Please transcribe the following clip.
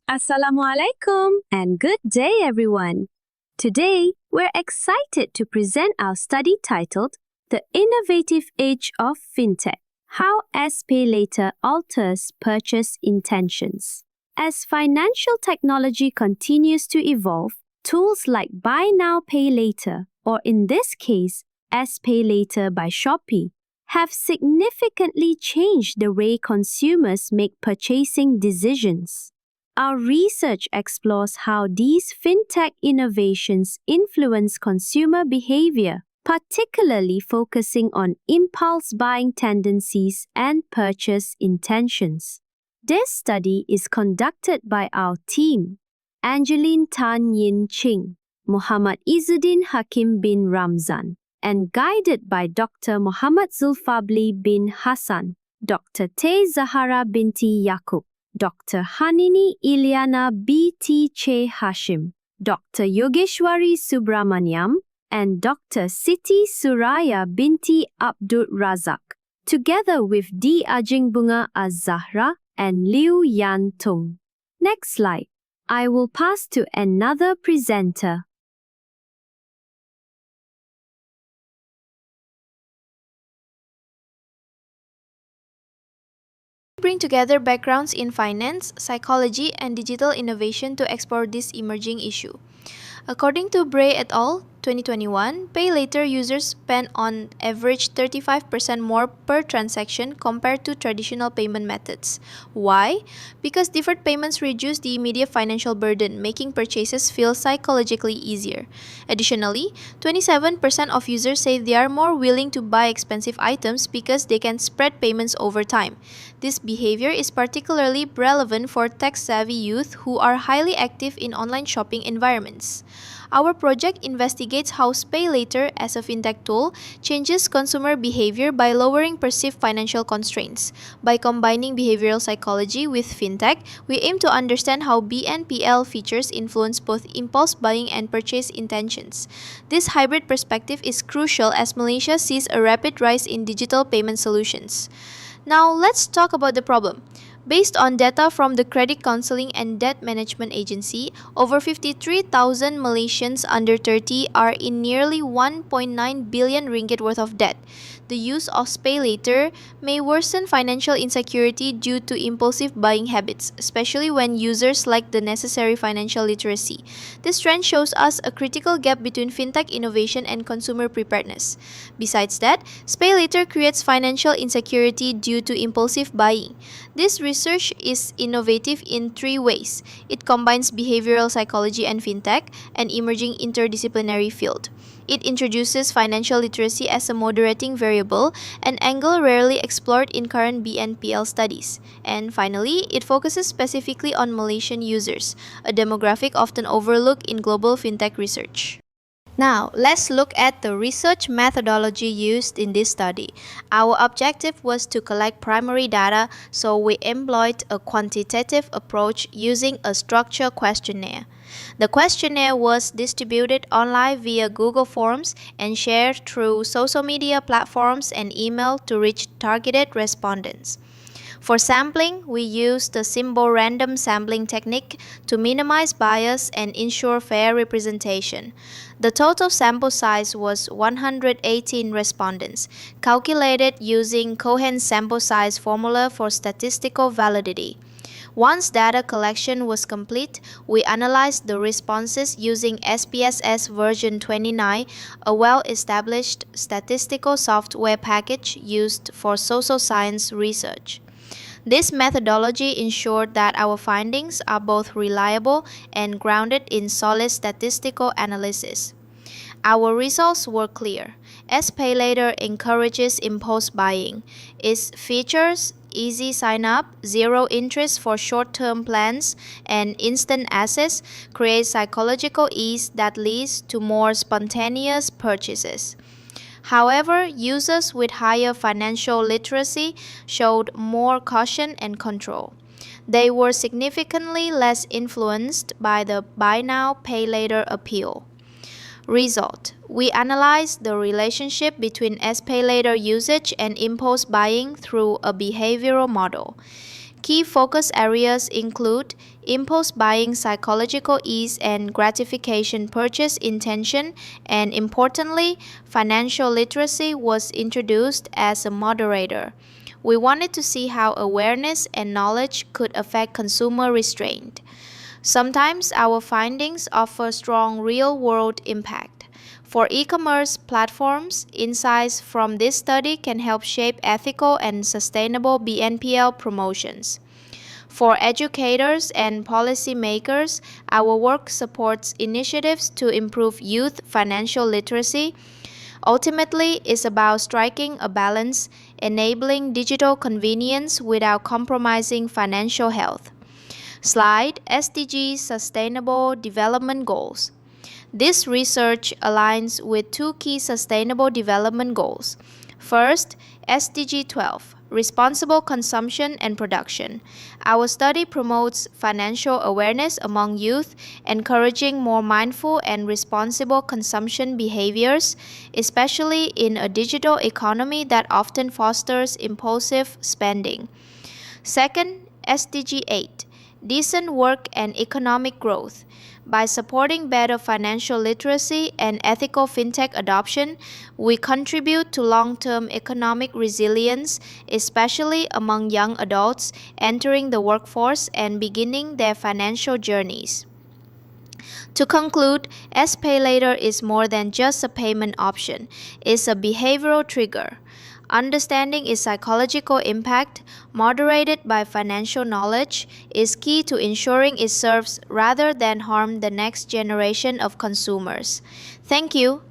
Assalamualaikum and good day everyone. Today, we're excited to present our study titled The Innovative Age of Fintech: How SPayLater Alters Purchase Intentions. As financial technology continues to evolve, tools like Buy Now Pay Later, or in this case, SPayLater by Shopee, have significantly changed the way consumers make purchasing decisions. Our research explores how these fintech innovations influence consumer behavior, particularly focusing on impulse buying tendencies and purchase intentions. This study is conducted by our team, Angeline Tan Yin Ching, Muhammad Izzuddin Hakim bin Ramzan, and guided by Dr. Muhammad Zulfabli bin Hassan, Dr. Tay Zahara binti Yaqub, Dr. Hanini Ilyana B.T. Che Hashim, Dr. Yogeshwari Subramaniam, and Dr. Siti Suraya binti Abdur Razak, together with D. Ajingbunga Az-Zahra and Liu Yan Tung. Next slide. I will pass to another presenter. Bring together backgrounds in finance, psychology, and digital innovation to explore this emerging issue. According to Bray et al., 2021, PayLater users spend on average 35% more per transaction compared to traditional payment methods. Why? Because deferred payments reduce the immediate financial burden, making purchases feel psychologically easier. Additionally, 27% of users say they are more willing to buy expensive items because they can spread payments over time. This behavior is particularly relevant for tech-savvy youth who are highly active in online shopping environments. Our project investigates how SPayLater as a fintech tool changes consumer behavior by lowering perceived financial constraints. By combining behavioral psychology with fintech, we aim to understand how BNPL features influence both impulse buying and purchase intentions. This hybrid perspective is crucial as Malaysia sees a rapid rise in digital payment solutions. Now, let's talk about the problem. Based on data from the Credit Counseling and Debt Management Agency, over 53,000 Malaysians under 30 are in nearly 1.9 billion ringgit worth of debt. The use of SPayLater may worsen financial insecurity due to impulsive buying habits, especially when users lack the necessary financial literacy. This trend shows us a critical gap between fintech innovation and consumer preparedness. Besides that, SPayLater creates financial insecurity due to impulsive buying. This research is innovative in three ways. It combines behavioral psychology and fintech, an emerging interdisciplinary field. It introduces financial literacy as a moderating variable, an angle rarely explored in current BNPL studies. And finally, it focuses specifically on Malaysian users, a demographic often overlooked in global fintech research. Now, let's look at the research methodology used in this study. Our objective was to collect primary data, so we employed a quantitative approach using a structured questionnaire. The questionnaire was distributed online via Google Forms and shared through social media platforms and email to reach targeted respondents. For sampling, we used the symbol random sampling technique to minimize bias and ensure fair representation. The total sample size was 118 respondents, calculated using Cohen's sample size formula for statistical validity. Once data collection was complete, we analyzed the responses using SPSS version 29, a well-established statistical software package used for social science research. This methodology ensured that our findings are both reliable and grounded in solid statistical analysis. Our results were clear. SPayLater encourages impulse buying. Its features easy sign-up, zero interest for short-term plans, and instant access create psychological ease that leads to more spontaneous purchases. However, users with higher financial literacy showed more caution and control. They were significantly less influenced by the buy now, pay later appeal. Result: we analyzed the relationship between SPayLater usage and impulse buying through a behavioral model. Key focus areas include impulse buying, psychological ease and gratification, purchase intention, and importantly, financial literacy was introduced as a moderator. We wanted to see how awareness and knowledge could affect consumer restraint. Sometimes our findings offer strong real-world impact. For e-commerce platforms, insights from this study can help shape ethical and sustainable BNPL promotions. For educators and policymakers, our work supports initiatives to improve youth financial literacy. Ultimately, it's about striking a balance, enabling digital convenience without compromising financial health. Slide SDG Sustainable Development Goals. This research aligns with two key Sustainable Development Goals. First, SDG 12, Responsible Consumption and Production. Our study promotes financial awareness among youth, encouraging more mindful and responsible consumption behaviors, especially in a digital economy that often fosters impulsive spending. Second, SDG 8, Decent Work and Economic Growth. By supporting better financial literacy and ethical fintech adoption, we contribute to long-term economic resilience, especially among young adults entering the workforce and beginning their financial journeys. To conclude, SPayLater is more than just a payment option. It's a behavioral trigger. Understanding its psychological impact, moderated by financial knowledge, is key to ensuring it serves rather than harm the next generation of consumers. Thank you.